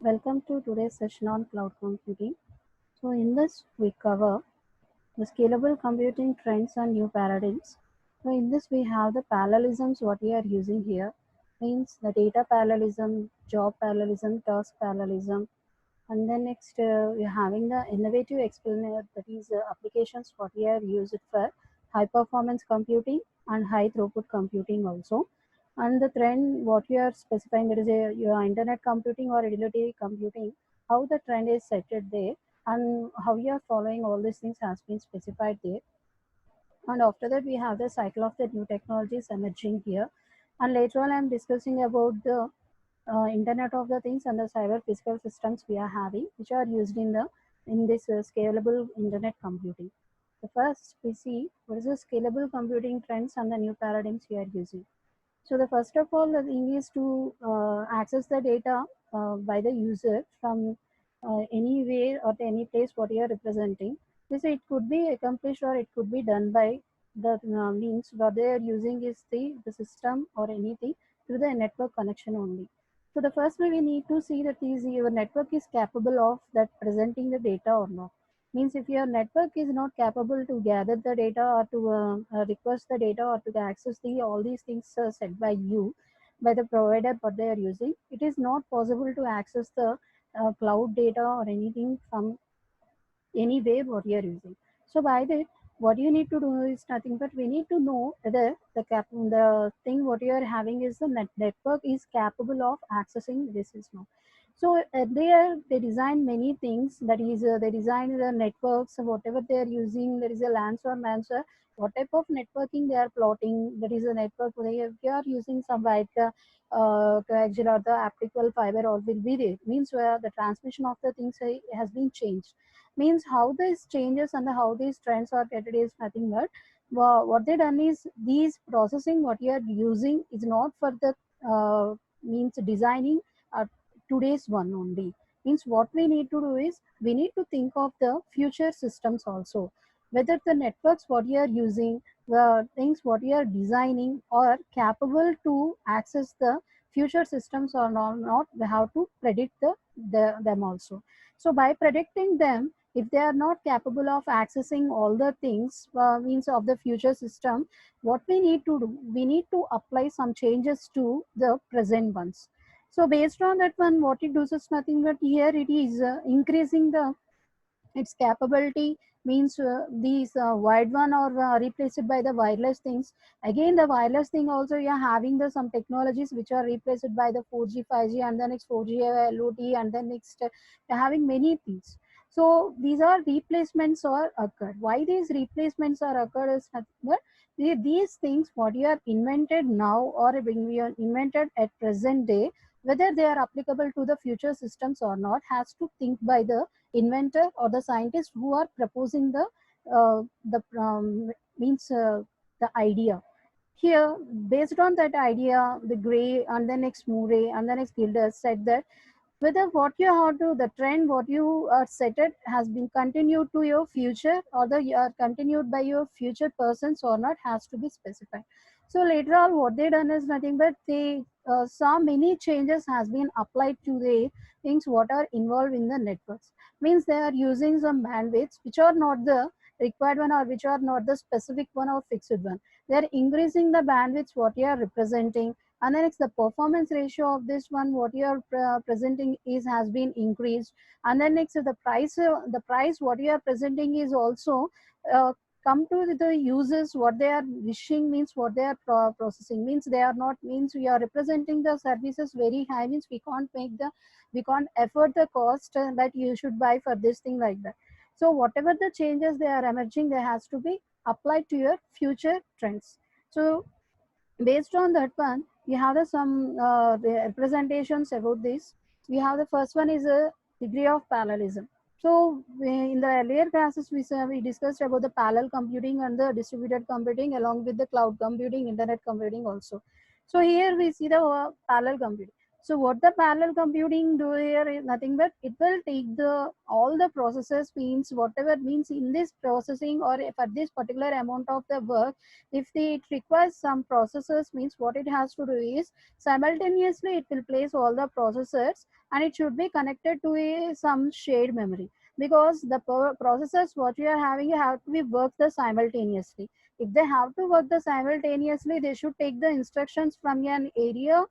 Welcome to today's session on cloud computing. So, in this, we cover the scalable computing trends and new paradigms. So, in this, we have the parallelisms, what we are using here means the data parallelism, job parallelism, task parallelism, and then next we're having the innovative explainer, that is applications what we are used for high performance computing and high throughput computing also. And the trend what you are specifying, that is a your internet computing or relative computing, how the trend is set it there and how you are following all these things has been specified there. And after that we have the cycle of the new technologies emerging here. And later on I'm discussing about the Internet of the Things and the cyber physical systems we are having, which are used in this scalable internet computing. The first we see what is the scalable computing trends and the new paradigms we are using. So the first of all, the thing is to access the data by the user from anywhere or any place what you are representing. This it could be accomplished or it could be done by the means what they are using is the system or anything through the network connection only. So the first way we need to see that is your network is capable of that presenting the data or not. Means if your network is not capable to gather the data or to request the data or to access the all these things set by you by the provider what they are using, it is not possible to access the cloud data or anything from any way what you are using. So by that, what you need to do is nothing but we need to know whether the thing what you are having is the network is capable of accessing this is not. So they design many things. That is, they design the networks, whatever they are using. There is a LANs or MANs. What type of networking they are plotting? That is a network. They are using some like coaxial or the optical fiber or will be there. Means where the transmission of the things has been changed, means how these changes and how these trends are getting is nothing but what they done is these processing what you are using is not for the means designing today's one only. Means what we need to do is we need to think of the future systems also, whether the networks what you are using, the things what you are designing are capable to access the future systems or not. We have to predict them also. So by predicting them, if they are not capable of accessing all the things means of the future system, what we need to do, we need to apply some changes to the present ones. So based on that one, what it does is nothing but here it is increasing the its capability. Means these wired one or replaced by the wireless things. Again the wireless thing also you are having the some technologies which are replaced by the 4G 5G and then next 4G LOT and then next you're having many things. So these are replacements are occurred. Why these replacements are occurred is nothing but these things what you are invented now or being we are invented at present day, whether they are applicable to the future systems or not has to think by the inventor or the scientist who are proposing the means the idea. Here based on that idea, the Gray and the next Murray and the next Gilder said that whether what you have to the trend what you are set it has been continued to your future or the you are continued by your future persons or not has to be specified. So later on what they done is nothing but they saw many changes has been applied to the things what are involved in the networks. Means they are using some bandwidths which are not the required one or which are not the specific one or fixed one. They are increasing the bandwidths what you are representing, and then it's the performance ratio of this one what you are presenting is has been increased. And then next the price what you are presenting is also uh, come to the users what they are wishing, means what they are processing, means they are not, means we are representing the services very high, means we can't afford the cost that you should buy for this thing like that. So whatever the changes they are emerging, they has to be applied to your future trends. So based on that one, we have some representations about this. We have the first one is a degree of parallelism. So in the earlier classes we discussed about the parallel computing and the distributed computing along with the cloud computing, internet computing also. So here we see the parallel computing. So what the parallel computing do here is nothing but it will take the all the processes, means whatever means in this processing or for this particular amount of the work, if it requires some processors, means what it has to do is simultaneously it will place all the processors, and it should be connected to some shared memory, because the processors what you are having have to be worked the simultaneously. If they have to work the simultaneously, they should take the instructions from an area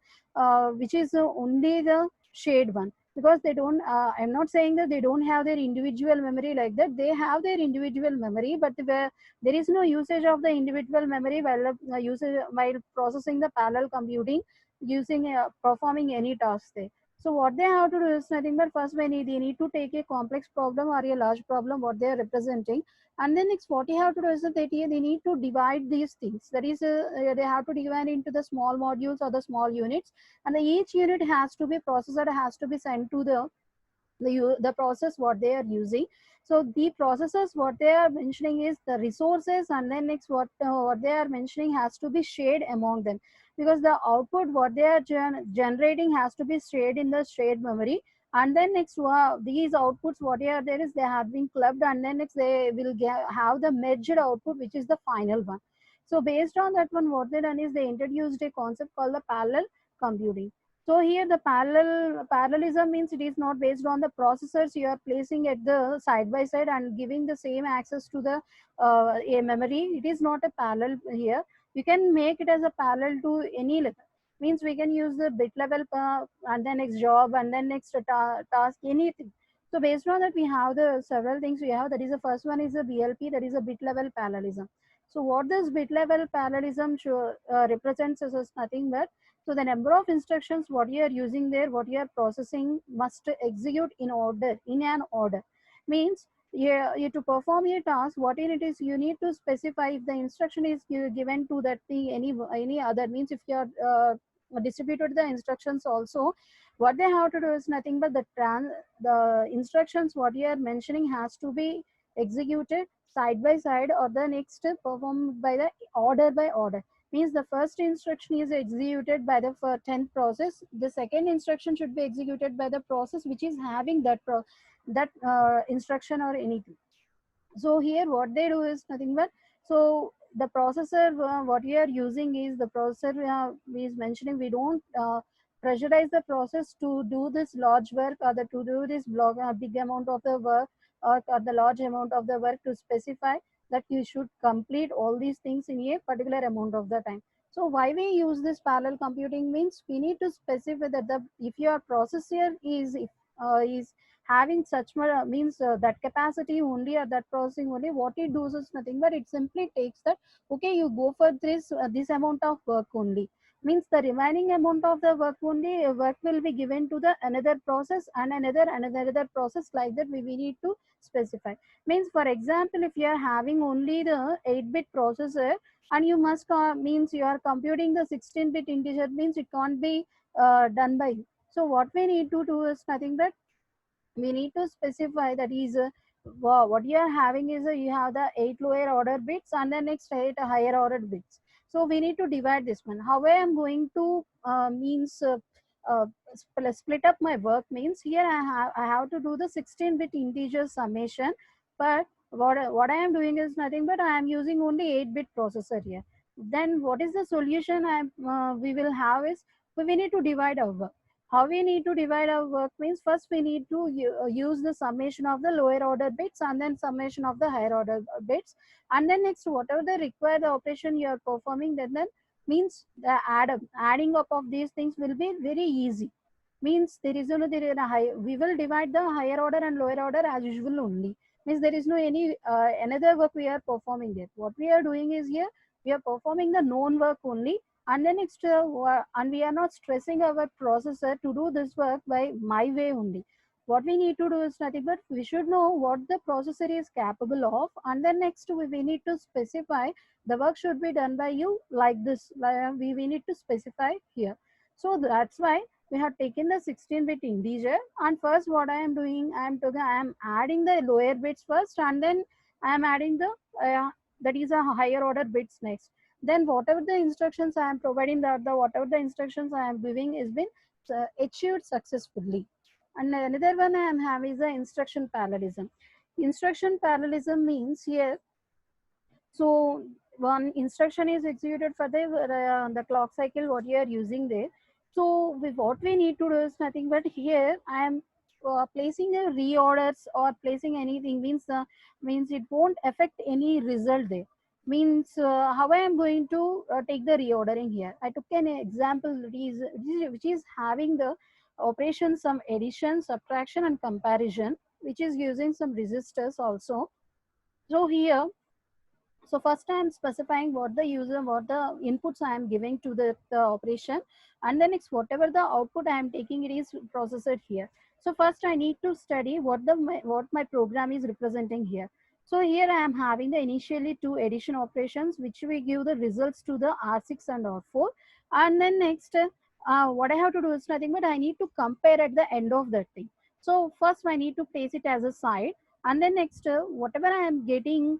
which is only the shared one, because they don't I'm not saying that they don't have their individual memory, like that they have their individual memory, but there is no usage of the individual memory while while processing the parallel computing, using performing any task there. So what they have to do is nothing but first they need to take a complex problem or a large problem what they are representing, and then next what you have to do is that they need to divide these things, that is they have to divide into the small modules or the small units, and each unit has to be processor has to be sent to the process what they are using. So the processors what they are mentioning is the resources, and then next what they are mentioning has to be shared among them, because the output what they are generating has to be shared in the shared memory. And then next these outputs what are there is they have been clubbed, and then next they will have the merged output which is the final one. So based on that one what they done is they introduced a concept called the parallel computing. So here the parallelism means it is not based on the processors you are placing at the side by side and giving the same access to the a memory. It is not a parallel here. You can make it as a parallel to any level. Means we can use the bit level and then next job and then next task, anything. So based on that we have the several things we have. That is the first one is the BLP, that is a bit level parallelism. So what this bit level parallelism represents is nothing but, so the number of instructions what you are using there, what you are processing must execute in order, in an order. Means to perform a task, what in it is you need to specify if the instruction is given to that thing, any other means if you are distributed the instructions also, what they have to do is nothing but the instructions what you are mentioning has to be executed side by side or the next performed by the order by order. Means the first instruction is executed by the 10th process, the second instruction should be executed by the process which is having that instruction or anything. So here what they do is nothing but, so the processor what we are using is the processor is mentioning we don't pressurize the process to do this large work or to do this big amount of the work, or the large amount of the work, to specify that you should complete all these things in a particular amount of the time. So why we use this parallel computing means we need to specify that the if your processor is having such means that capacity only or that processing only, what it does is nothing but it simply takes that, okay, you go for this amount of work only, means the remaining amount of the work only work will be given to the another process and another process, like that we need to specify. Means for example if you are having only the 8-bit processor and you must means you are computing the 16-bit integer, means it can't be done by you. So what we need to do is nothing but we need to specify that is what you are having is you have the 8 lower order bits and the next 8 higher order bits. So we need to divide this one. How I am going to means uh, split up my work, means here I have to do the 16-bit integer summation, but what I am doing is nothing but I am using only 8-bit processor here. Then what is the solution we will have is we need to divide our work. How we need to divide our work means first we need to use the summation of the lower order bits and then summation of the higher order bits, and then next whatever the required operation you are performing, then means the adding up of these things will be very easy. Means there is a high, we will divide the higher order and lower order as usual only. Means there is no any another work we are performing there. What we are doing is here we are performing the known work only, and then it's and we are not stressing our processor to do this work by my way only. What we need to do is nothing but we should know what the processor is capable of, and then next we need to specify the work should be done by you like this. We need to specify here. So that's why we have taken the 16-bit integer, and first what I am doing, I am adding the lower bits first, and then I am adding the that is a higher order bits next. Then whatever the instructions I am providing, the whatever the instructions I am giving is been achieved successfully. And another one I am having is the instruction parallelism. Instruction parallelism means here, so one instruction is executed for the clock cycle what you are using there. So what we need to do is nothing but here I am placing a reorders or placing anything means it won't affect any result there. Means how I am going to take the reordering here. I took an example which is having the operation some addition, subtraction and comparison, which is using some resistors also. So here, so first I am specifying what the user, what the inputs I am giving to the operation, and then next whatever the output I am taking, it is processed here. So first I need to study what my program is representing here. So here I am having the initially two addition operations which will give the results to the R6 and R4, and then next what I have to do is nothing but I need to compare at the end of that thing. So first I need to place it as a side, and then next whatever I am getting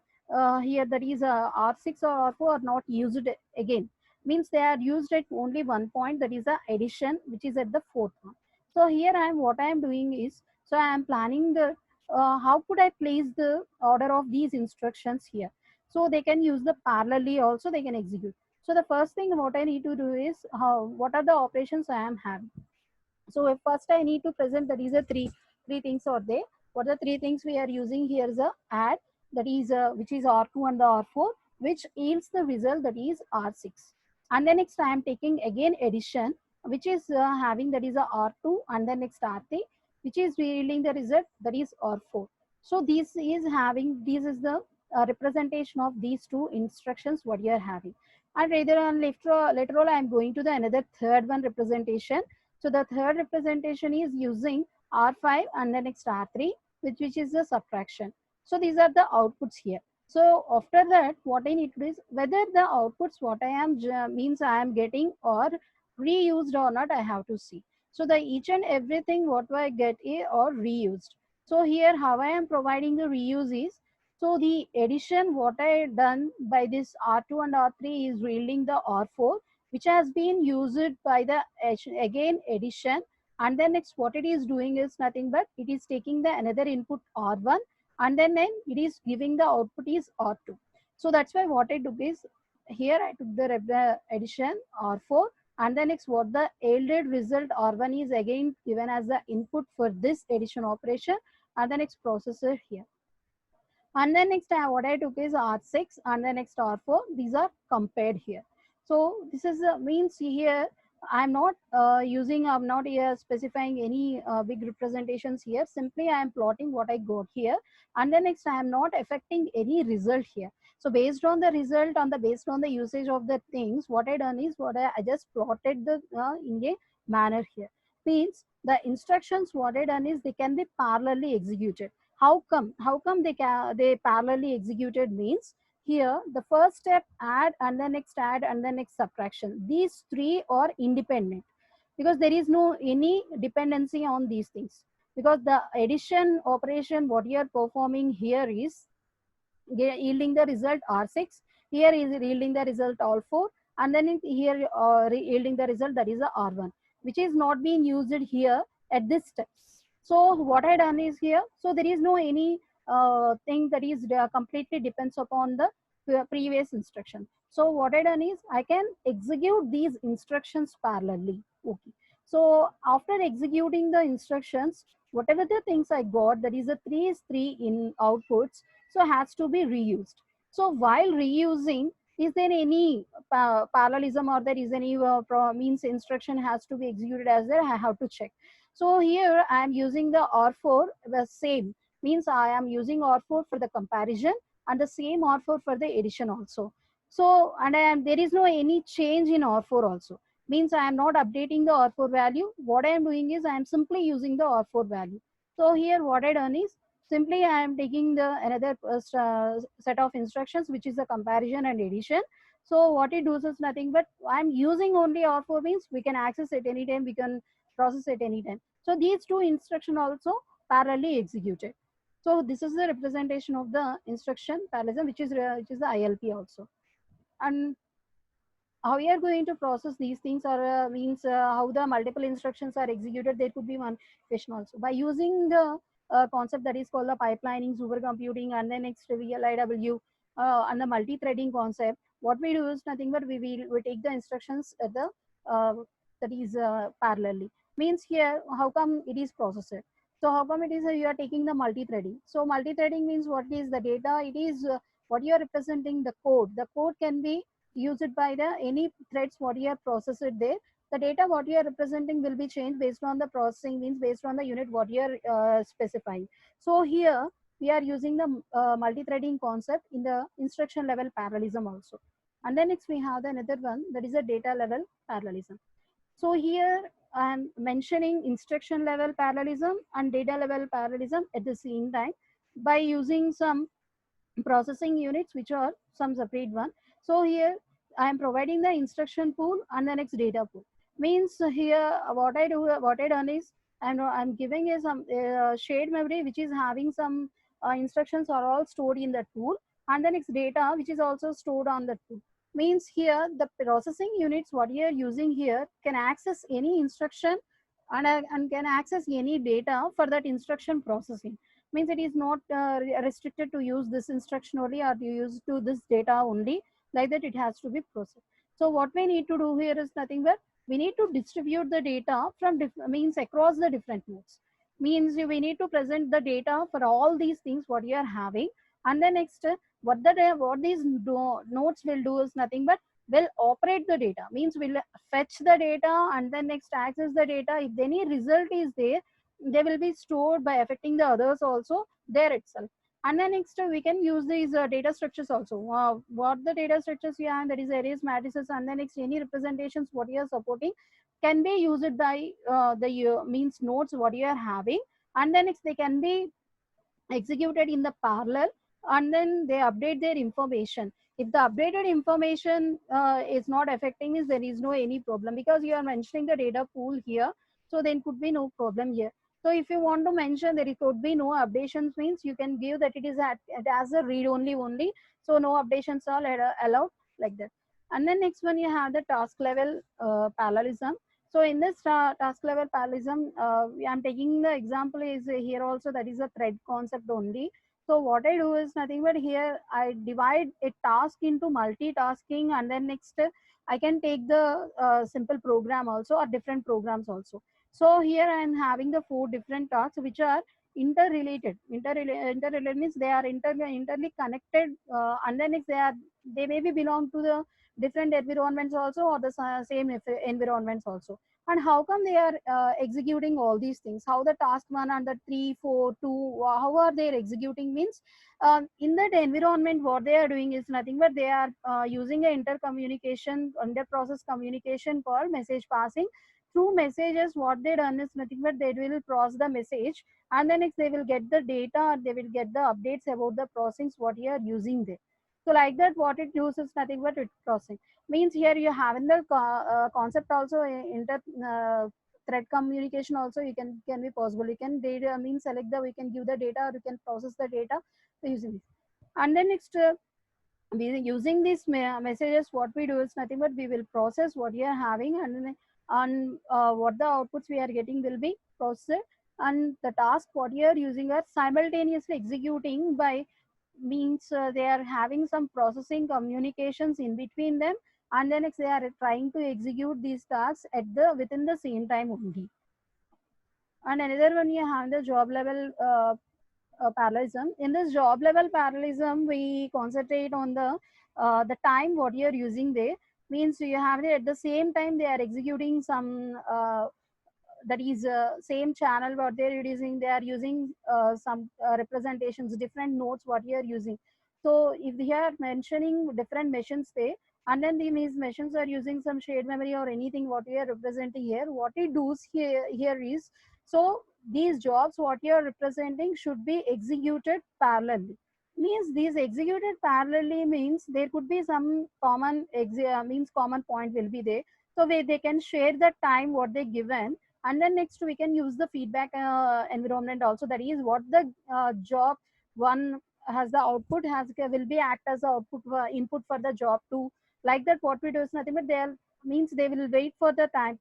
here, that is R6 or R4 are not used again, means they are used at only one point, that is the addition which is at the fourth one. So here what I am doing is, so I am planning the how could I place the order of these instructions here, so they can use the parallelly also they can execute. So the first thing what I need to do is what are the operations I am having. So if first I need to present, that is a three things are there. What are the three things we are using here is a add, that is which is R2 and the R4, which yields the result that is R6. And then next I am taking again addition, which is having that is a R2, and then next R3, which is yielding the result that is R4. So this is the representation of these two instructions what you are having. And later on I am going to the another third one representation. So the third representation is using R5 and the next R3, which is the subtraction. So these are the outputs here. So after that, what I need to do is whether the outputs what I am means I am getting or reused or not, I have to see. So the each and everything what I get is or reused. So here how I am providing the reuse is, so the addition what I done by this R2 and R3 is yielding the R4, which has been used by the again addition, and then next what it is doing is nothing but it is taking the another input R1, and then it is giving the output is R2. So that's why what I took is here I took the addition R4, and then next what the yielded result R1 is again given as the input for this addition operation, and the next processor here. And then next what I took is R6 and then next R4. These are compared here. So this is means here I'm not I'm not here specifying any big representations here. Simply I am plotting what I got here, and then next I am not affecting any result here. So based on the result, based on the usage of the things, what I done is I just plotted the in a manner here. Means the instructions what I done is they can be parallelly executed. How come they parallelly executed means, here the first step add and the next add and the next subtraction, these three are independent because there is no any dependency on these things, because the addition operation what you are performing here is yielding the result R6, here is yielding the result R4, and then here yielding the result that is a R1, which is not being used here at this step. So what I done is here, so there is no any thing that is completely depends upon the previous instruction. So what I done is I can execute these instructions parallelly. Okay. So after executing the instructions, whatever the things I got, that is a 3 is 3 in outputs, so has to be reused. So while reusing, is there any parallelism or there is any means instruction has to be executed as there? I have to check. So here I am using the R4, the same means I am using R4 for the comparison and the same R4 for the addition also. So and there is no any change in R4 also, means I am not updating the R4 value. What I am doing is I am simply using the R4 value. So here what I done is simply I am taking the another set of instructions which is the comparison and addition. So what it does is nothing but I am using only R4 means we can access it anytime, we can process it anytime. So these two instruction also parallelly executed. So this is the representation of the instruction parallelism, which is the ILP also. And how you are going to process these things, or means how the multiple instructions are executed, there could be one question also by using the concept that is called the pipelining, supercomputing, and then next VLIW, and the multi-threading concept. What we do is nothing but we take the instructions at the that is parallelly. Means here, how come it is processed? So how come it is you are taking the multi-threading? So multi-threading means what is the data? It is what you are representing the code. The code can be used by the any threads what you have processed there. The data what you are representing will be changed based on the processing, means based on the unit what you are specifying. So here we are using the multi-threading concept in the instruction level parallelism also. And then next we have the another one, that is a data level parallelism. So here I am mentioning instruction level parallelism and data level parallelism at the same time by using some processing units which are some separate one. So here I am providing the instruction pool and the next data pool. Means here what I done is I'm giving a some shared memory which is having some instructions are all stored in that pool, and the next data which is also stored on that pool. Means here the processing units what you are using here can access any instruction, and can access any data for that instruction processing. Means it is not restricted to use this instruction only or to use to this data only, like that it has to be processed. So what we need to do here is nothing but we need to distribute the data from means across the different nodes. Means we need to present the data for all these things what you are having, and then next what these nodes will do is nothing but will operate the data. Means will fetch the data and then next access the data. If any result is there, they will be stored by affecting the others also there itself. And then next we can use these data structures also. What the data structures you have, that is arrays, matrices, and then next any representations what you are supporting can be used by the means nodes what you are having, and then next they can be executed in the parallel, and then they update their information. If the updated information is not affecting is, there is no any problem because you are mentioning the data pool here, so then could be no problem here. So if you want to mention there could be no updations, means you can give that it is as a read only, so no updations are allowed, like that. And then next one you have the task level parallelism. So in this task level parallelism, I'm taking the example is here also, that is a thread concept only. So what I do is nothing but here I divide a task into multitasking, and then next I can take the simple program also or different programs also. So here I am having the 4 different tasks which are interrelated. Interrelated means they are interly connected, and then next they maybe belong to the different environments also, or the same environments also. And how come they are executing all these things? How the task 1 and the 3 4 2, how are they executing? Means in that environment what they are doing is nothing but they are using a intercommunication, under process communication called message passing. Through messages what they done is nothing but they will process the message, and then next they will get the data, they will get the updates about the processings what you are using there. So like that what it uses nothing but it processing. Means here you have in the concept also inter thread communication also you can be possible. You can data means select the, we can give the data or you can process the data using this. And then next we using these messages what we do is nothing but we will process what you are having, and then on what the outputs we are getting will be processed, and the task what you are using are simultaneously executing by means they are having some processing communications in between them, and then they are trying to execute these tasks at the within the same time only. And another one you have the job level parallelism. In this job level parallelism we concentrate on the time what you are using there. Means you have it at the same time they are executing some that is same channel what they're using, they are using some representations, different nodes what you are using. So if they are mentioning different machines there, and then these machines are using some shared memory or anything what we are representing here, what it does here is, so these jobs what you are representing should be executed parallelly. Means these executed parallelly means there could be some common means common point will be there, so they can share the time what they given. And then next we can use the feedback environment also, that is what the job one has the output has will be act as the output input for the job 2. Like that, what we do is nothing but they will wait for the time,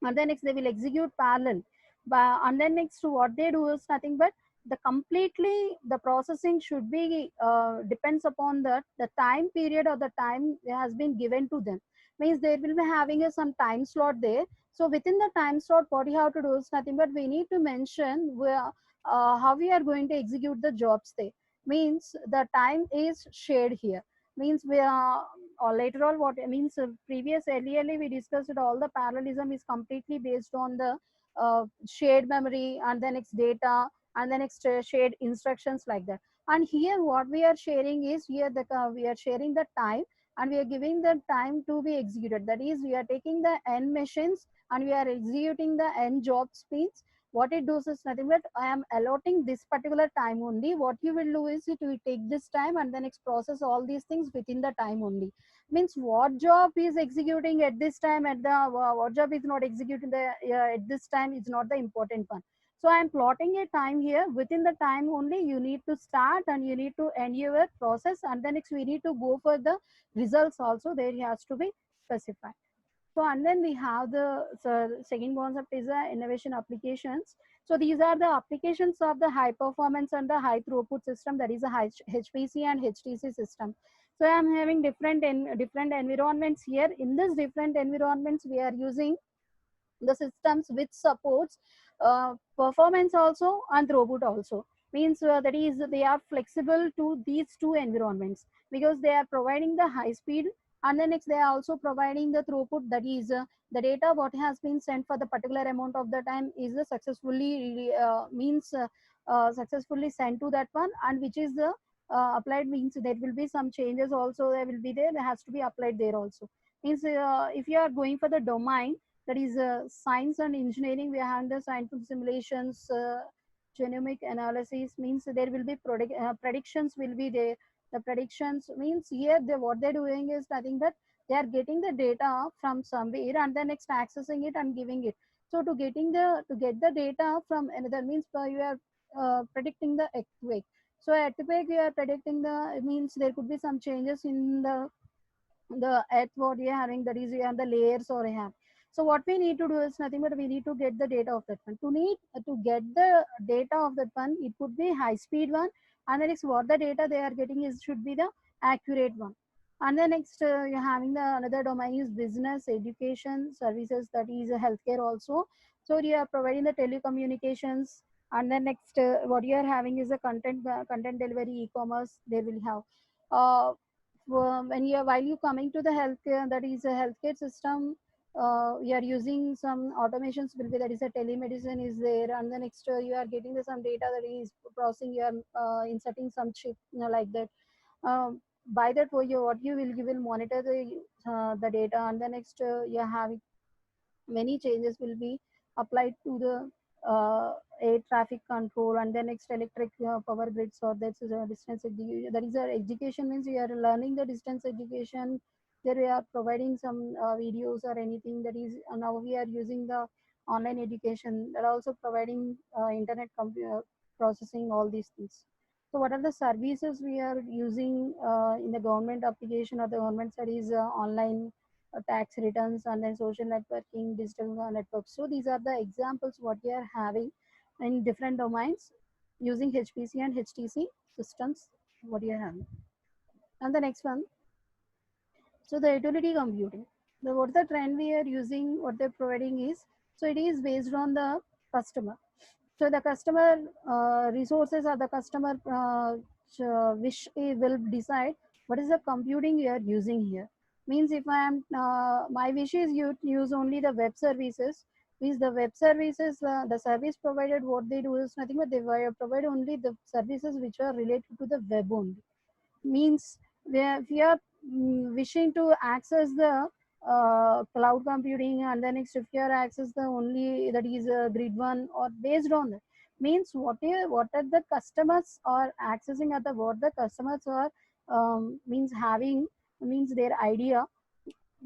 and then next they will execute parallel. And then next what they do is nothing but the completely the processing should be depends upon the time period or the time has been given to them. Means they will be having some time slot there. So within the time slot, what you have to do is nothing but we need to mention where how we are going to execute the jobs there. Means the time is shared here. Means we are, or later on what it means, previous earlier we discussed that all the parallelism is completely based on the shared memory and the next data and the next shared instructions like that. And here what we are sharing is here we are sharing the time, and we are giving the time to be executed. That is, we are taking the n machines and we are executing the n job speeds. What it does is nothing but I am allotting this particular time only. What you will do is it will take this time and then process all these things within the time only. Means what job is executing at this time, at the what job is not executing the at this time is not the important one. So I am plotting a time here. Within the time only you need to start and you need to end your process, and then next we need to go for the results also. There has to be specified. So, and then we have the second concept is the innovation applications. So these are the applications of the high performance and the high throughput system, that is a high HPC and HTC system. So I am having different environments here. In this different environments, we are using the systems which supports performance also and throughput also. Means that is they are flexible to these two environments because they are providing the high speed, and then next they are also providing the throughput, that is the data what has been sent for the particular amount of the time is successfully successfully sent to that one, and which is the applied. Means there will be some changes also, there will be there has to be applied there also. Means if you are going for the domain, that is science and engineering, we have the scientific simulations, genomic analysis. Means there will be predictions will be there. The predictions means here what they're doing is nothing but they are getting the data from somewhere and then next accessing it and giving it. So to get the data from another means you are predicting the earthquake. So earthquake you are predicting the means there could be some changes in the earth what you are having, that is you have the layers or you have. So what we need to do is nothing but we need to get the data of that one. To get the data of that one, it could be high speed one, and then it's what the data they are getting is should be the accurate one. And then next you're having the another domain is business education services, that is healthcare also. So you are providing the telecommunications, and then next what you are having is the content delivery, e-commerce they will have. When you while you coming to the healthcare, that is a healthcare system, you are using some automations will be, that is a telemedicine is there, and then next you are getting the some data that is processing, you are inserting some chip, like that. By that way what you will monitor the data, and the next you are having many changes will be applied to the air traffic control, and then next electric power grids, or that's a distance education. That is a education means we are learning the distance education. There we are providing some videos or anything, that is now we are using the online education, that are also providing internet processing all these things. So what are the services we are using in the government application or the government studies, online tax returns, and then social networking, digital networks. So these are the examples what we are having in different domains using HPC and HTC systems what you are having. And the next one, so the utility computing. What the trend we are using, what they're providing is, so it is based on the customer. So the customer resources or the customer wish will decide what is the computing you are using here. Means if I am my wish is you use only the web services. Means the web services, the service provided what they do is nothing but they provide only the services which are related to the web only. Means we are wishing to access the cloud computing, and then next if you are access the only that is a grid one or based on that. Means what are the customers are accessing at the what the customers are means having, means their idea,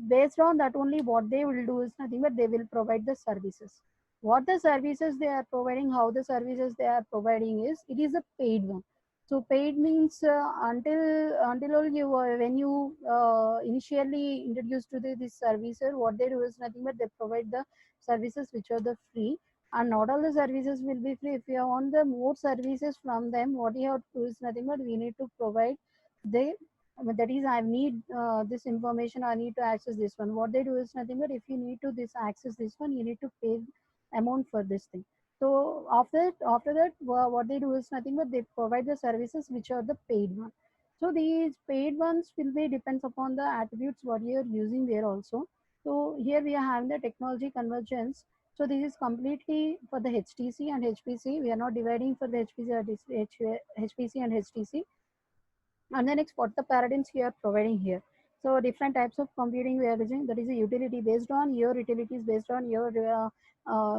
based on that only what they will do is nothing but they will provide the services. What the services they are providing, how the services they are providing is, it is a paid one. So paid means until you when you initially introduced to this services, what they do is nothing but they provide the services which are the free, and not all the services will be free. If you want the more services from them, what you have to do is nothing but we need to provide they. That is, I need this information. I need to access this one. What they do is nothing but if you need to this access this one, you need to pay amount for this thing. So after that, what they do is nothing but they provide the services which are the paid one. So these paid ones will be depends upon the attributes what you are using there also. So here we are having the technology convergence. So this is completely for the HTC and HPC. We are not dividing for the HPC or HPC and HTC. And then next, what the paradigms we are providing here. So different types of computing we are using. That is a utility based on your utilities, based on your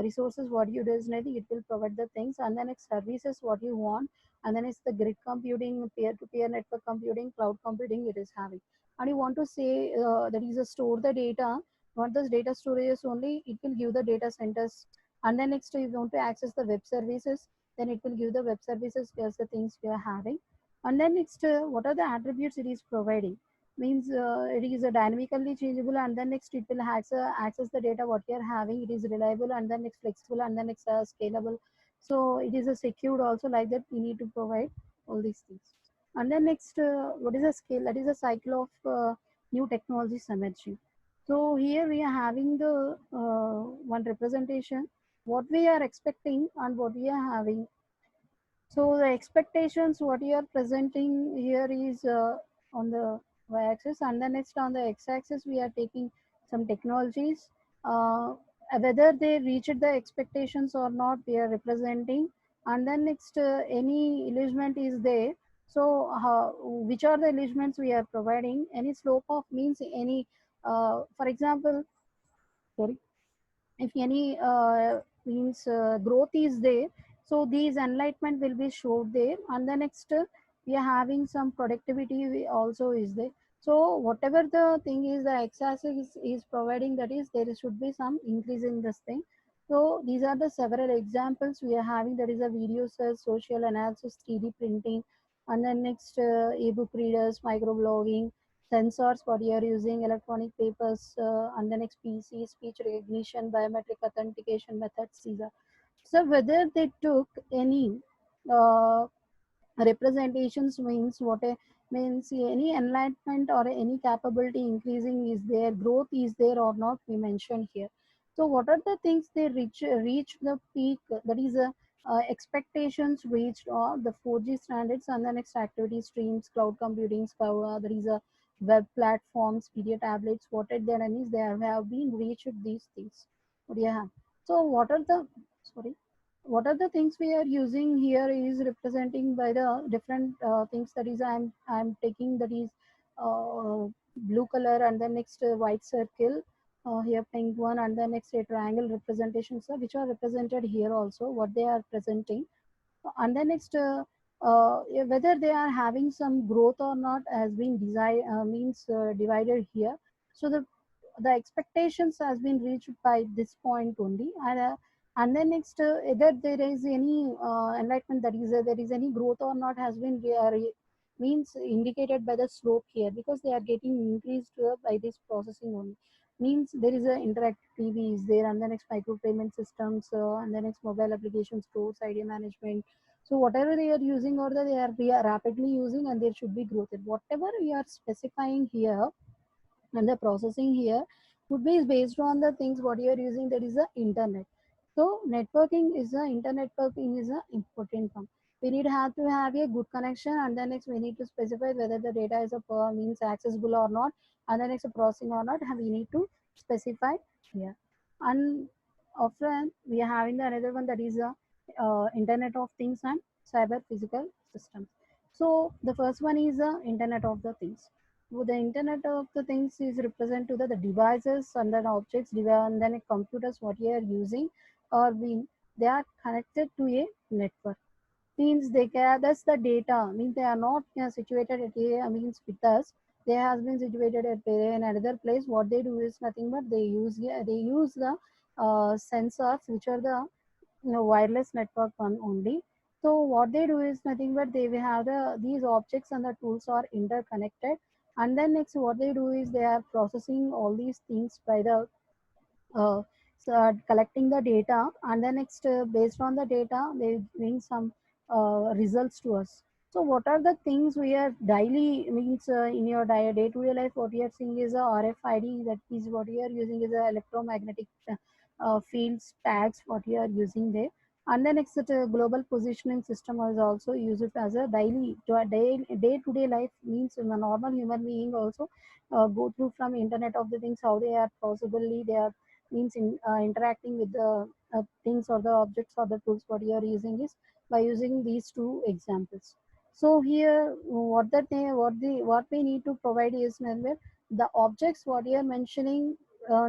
resources. What you do is nothing. It will provide the things, and then next services what you want, and then it's the grid computing, peer-to-peer network computing, cloud computing. It is having, and you want to say that is a store the data. Want this data storage only, it will give the data centers, and then next you want to access the web services, then it will give the web services as the things you are having. And then next, what are the attributes it is providing? Means it is a dynamically changeable, and then next it will access the data what you are having. It is reliable, and then next flexible, and then next scalable. So it is a secured also, like that we need to provide all these things. And then next, what is a scale? That is a cycle of new technologies emerging. So here we are having the one representation, what we are expecting and what we are having. So the expectations what you are presenting here is on the y-axis, and then next on the x-axis we are taking some technologies. Whether they reached the expectations or not, we are representing. And then next, any illusion is there. So which are the illusions we are providing? Any slope of means any, for example, sorry, if any means growth is there, so these enlightenment will be showed there. And the next, we are having some productivity also is there. So whatever the thing is, the x-axis is providing, that is there should be some increase in this thing. So these are the several examples we are having. That is a video search, social analysis, 3D printing, and then next, ebook readers, microblogging, sensors what you are using, electronic papers, and the next PC, speech recognition, biometric authentication methods, these are. So whether they took any uh, representations means what a means any enlightenment or any capability increasing is there, growth is there or not, we mentioned here. So what are the things they reach the peak, that is a expectations reached, or the 4G standards, and the next activity streams, cloud computing, there is a web platforms, media tablets, what are their enemies, they have been reached these things. What do you have? So what are the, sorry, what are the things we are using here is representing by the different things. That is, I'm taking that is blue color, and then next, white circle, here pink one, and then next a triangle representations, which are represented here also, what they are presenting. And then next, yeah, whether they are having some growth or not has been means divided here. So the expectations has been reached by this point only. And then next, either there is any enlightenment, that is there is any growth or not has been means indicated by the slope here, because they are getting increased by this processing only. Means there is a interactive TV is there, and the next micropayment systems, and the next mobile application stores, idea management. So whatever they are using, or they are rapidly using, and there should be growth. And whatever we are specifying here, and the processing here would be based on the things what you are using, that is the internet. So networking is the internet, networking is the important one. We need have to have a good connection, and then next we need to specify whether the data is a means accessible or not, and then next processing or not, and we need to specify here. And often we are having the another one, that is the internet of things and cyber physical systems. So the first one is the internet of the things. So the internet of the things is represent to the devices and then objects, and then computers what you are using, or being, they are connected to a network. Means they gather the data. Means they are not situated at a means with us. They has been situated at another place. What they do is nothing but they use the sensors, which are the wireless network one only. So what they do is nothing but they will have these objects and the tools are interconnected, and then next what they do is they are processing all these things by the uh, collecting the data, and then next based on the data they bring some results to us. So what are the things we are daily means in your day-to-day life, what you are seeing is a RFID, that is what you are using is a electromagnetic fields tags what you are using there. And then next global positioning system is also used as a daily to a day-to-day life, means in a normal human being also go through from internet of the things how they are possibly they are means in interacting with the things or the objects or the tools what you are using is by using these two examples. So here what we need to provide is where the objects what you are mentioning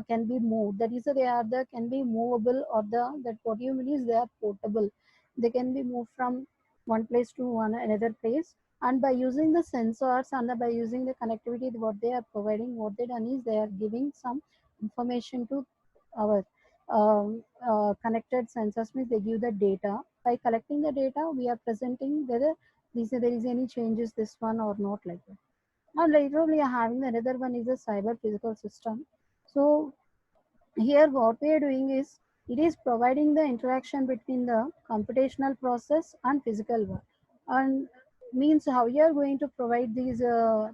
can be moved, that is they are the can be movable, or the that what you mean is they are portable, they can be moved from one place to one another place. And by using the sensors and by using the connectivity what they are providing, what they done is they are giving some information to our connected sensors, means they give the data. By collecting the data we are presenting whether there is any changes this one or not, like that. And later we are having another one is a cyber physical system. So here what we are doing is it is providing the interaction between the computational process and physical world. And means how you are going to provide these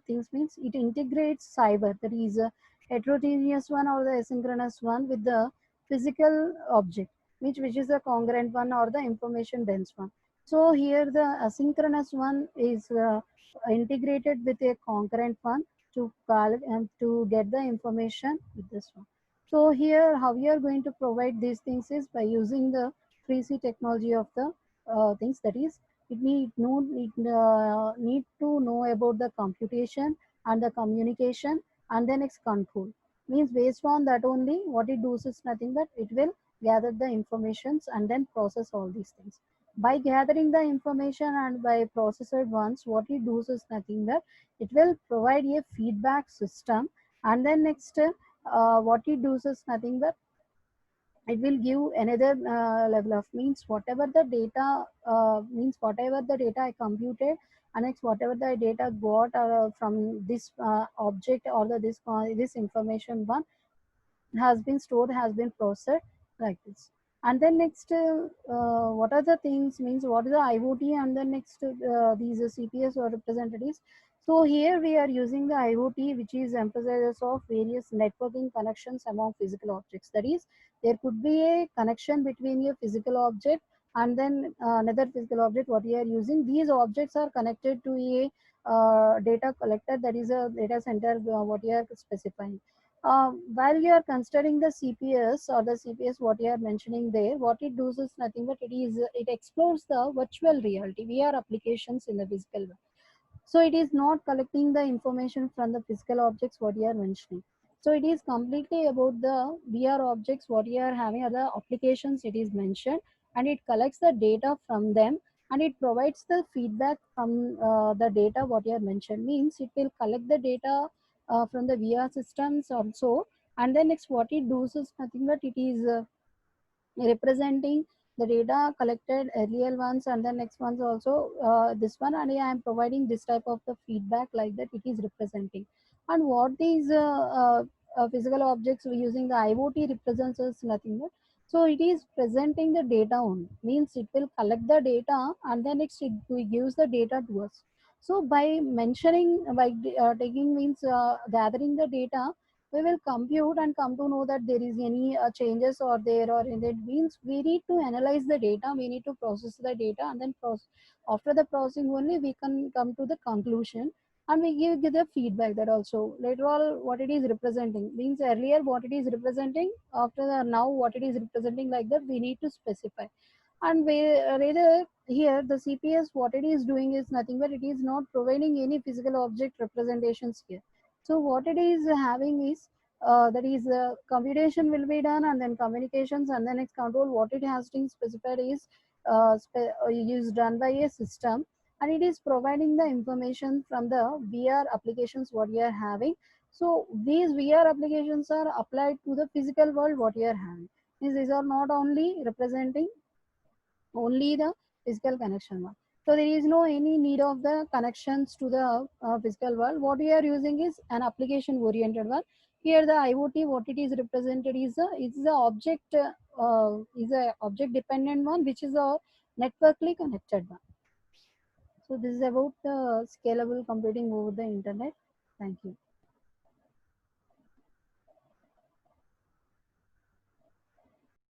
things means it integrates cyber, that is a heterogeneous one or the asynchronous one, with the physical object, which is the congruent one or the information dense one. So here the asynchronous one is integrated with a concurrent one to call and to get the information with this one. So here, how we are going to provide these things is by using the 3C technology of the things. That is, need to know about the computation and the communication, and then its control. Means based on that only, what it does is nothing but it will gather the informations and then process all these things. By gathering the information and by process it once, what it does is nothing but it will provide a feedback system, and then next what it does is nothing but it will give another level of means whatever the data means whatever the data I computed, and next whatever the data got from this object or this information one has been stored, has been processed, like this. And then next what are the things means what is the IoT, and then next these CPS or representatives. So here we are using the IoT, which is emphasizes of various networking connections among physical objects. That is, there could be a connection between a physical object and then another physical object what we are using. These objects are connected to a data collector, that is a data center what you are specifying. While you are considering the CPS or the CPS, what you are mentioning there, what it does is nothing but it explores the virtual reality VR applications in the physical world. So it is not collecting the information from the physical objects what you are mentioning. So it is completely about the VR objects what you are having other applications it is mentioned, and it collects the data from them, and it provides the feedback from the data what you are mentioned. Means it will collect the data from the VR systems also, and then next what it does is nothing but it is representing the data collected earlier ones, and the next ones also this one, and I am providing this type of the feedback like that it is representing. And what these physical objects using the IoT represents is nothing but, so it is presenting the data only, means it will collect the data and then it gives the data to us. So by mentioning by taking means gathering the data, we will compute and come to know that there is any changes or there, or in that means we need to analyze the data, we need to process the data, and then after the processing only we can come to the conclusion, and we give the feedback. That also later on what it is representing, means earlier what it is representing, after the now what it is representing, like that we need to specify. And rather here the CPS what it is doing is nothing but it is not providing any physical object representations here. So what it is having is that is computation will be done, and then communications, and then its control what it has been specified is done by a system, and it is providing the information from the VR applications what you are having. So these VR applications are applied to the physical world what you are having. These are not only representing only the physical connection one. So there is no any need of the connections to the physical world. What we are using is an application oriented one. Here the IoT, what it is represented is the object is a object dependent one, which is a networkly connected one. So this is about the scalable computing over the internet. Thank you.